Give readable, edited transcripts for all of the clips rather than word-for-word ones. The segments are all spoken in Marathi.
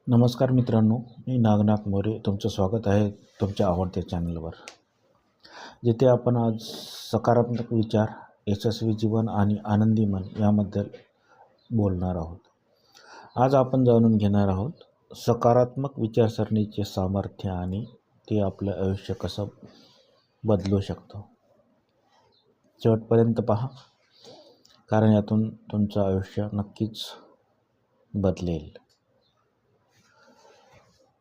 नमस्कार मित्रांनो, मी नागनाथ मोरे तुमचं स्वागत आहे तुमच्या आवडत्या चॅनलवर, जिथे आपण आज सकारात्मक विचार, यशस्वी जीवन आणि आनंदी मन याबद्दल बोलणार आहोत. आज आपण जाणून घेणार आहोत सकारात्मक विचारसरणीचे सामर्थ्य आणि ते आपलं आयुष्य कसं बदलू शकतं. शेवटपर्यंत पहा, कारण यातून तुमचं आयुष्य नक्कीच बदलेल.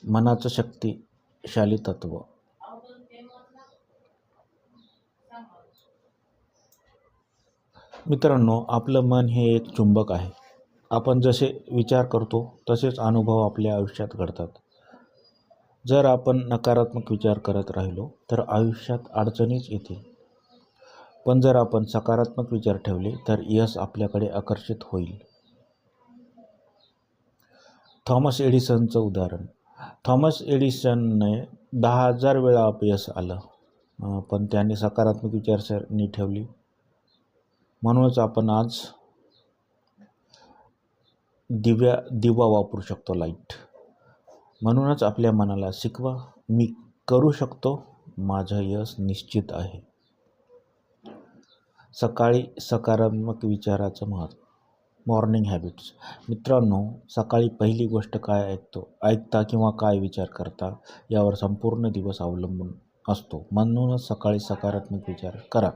मनाचं शक्तिशाली तत्व. मित्रांनो, आपलं मन हे एक चुंबक आहे. आपण जसे विचार करतो तसेच अनुभव आपल्या आयुष्यात घडतात. जर आपण नकारात्मक विचार करत राहिलो तर आयुष्यात अडचणीच येतील, पण जर आपण सकारात्मक विचार ठेवले तर यश आपल्याकडे आकर्षित होईल. थॉमस एडिसनचं उदाहरण. थॉमस एडिसनने 10,000 वेळा अपयश आलं, पण त्याने सकारात्मक विचारसरणी ठेवली. म्हणूनच आपण आज दिवा वापरू शकतो, लाईट. म्हणूनच आपल्या मनाला शिकवा, मी करू शकतो, माझं यश निश्चित आहे. सकाळी सकारात्मक विचाराचं महत्त्व. Morning habits. मित्रांनो, सकाळी पहिली गोष्ट काय ऐकता किंवा काय विचार करता यावर संपूर्ण दिवस अवलंबून असतो. म्हणूनच सकाळी सकारात्मक विचार करा.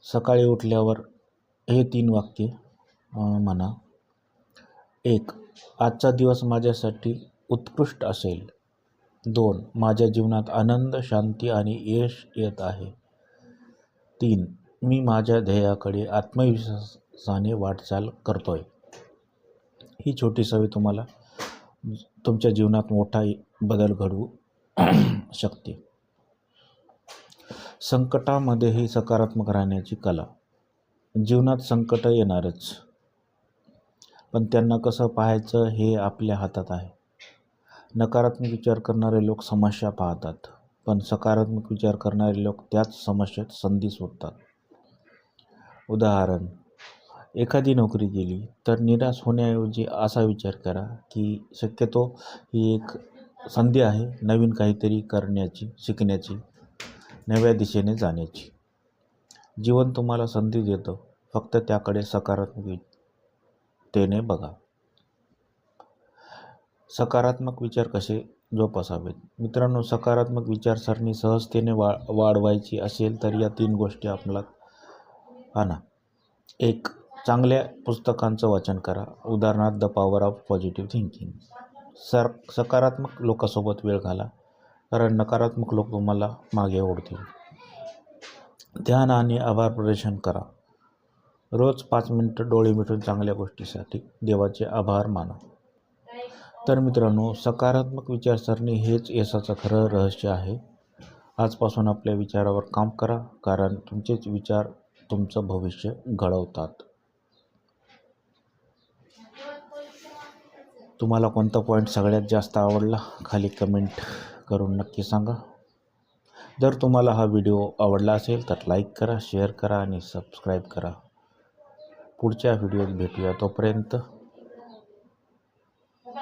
सकाळी उठल्यावर हे 3 वाक्य म्हणा. 1. आजचा दिवस माझ्यासाठी उत्कृष्ट असेल. 2. माझ्या जीवनात आनंद, शांती आणि यश येत आहे. 3. मी माझ्या ध्येयाकडे आत्मविश्वासाने वाटचाल करतोय. ही छोटी सवय तुम्हाला तुमच्या जीवनात मोठा बदल घडवू शकते. संकटामध्येही सकारात्मक राहण्याची कला. जीवनात संकट येणारच, पण त्यांना कसं पाहायचं हे आपल्या हातात आहे. नकारात्मक विचार करणारे लोक समस्या पाहतात, पण सकारात्मक विचार करणारे लोक त्याच समस्येत संधी शोधतात. उदाहरण, एखादी नोकरी गेली तर निराश होण्याऐवजी असा विचार करा की शक्यतो ही एक संधी आहे, नवीन काहीतरी करण्याची, शिकण्याची, नव्या दिशेने जाण्याची. जीवन तुम्हाला संधी देतं, फक्त त्याकडे सकारात्मकतेने बघा. सकारात्मक विचार कसे जोपासावेत. मित्रांनो, सकारात्मक विचारसरणी सहजतेने वाढवायची असेल तर या 3 गोष्टी अंमलात आणा. 1. चांगल्या पुस्तकांचं वाचन करा. उदाहरणार्थ the power of positive thinking. सकारात्मक लोकांसोबत वेळ घाला, कारण नकारात्मक लोक तुम्हाला मागे ओढतील. ध्यान आणि आभार प्रदर्शन करा. रोज 5 मिनिटं डोळे मिटून चांगल्या गोष्टीसाठी देवाचे आभार माना. तर मित्रांनो, सकारात्मक विचारसरणी हेच यशाचं खरं रहस्य आहे. आजपासून आपल्या विचारावर काम करा, कारण तुमचेच विचार तुमचं भविष्य घडवतात. तुम्हाला कोणता पॉईंट सगळ्यात जास्त आवडला खाली कमेंट करून नक्की सांगा. जर तुम्हाला हा व्हिडिओ आवडला असेल तर लाईक करा, शेअर करा आणि सबस्क्राईब करा. पुढच्या व्हिडिओत भेटूया. तोपर्यंत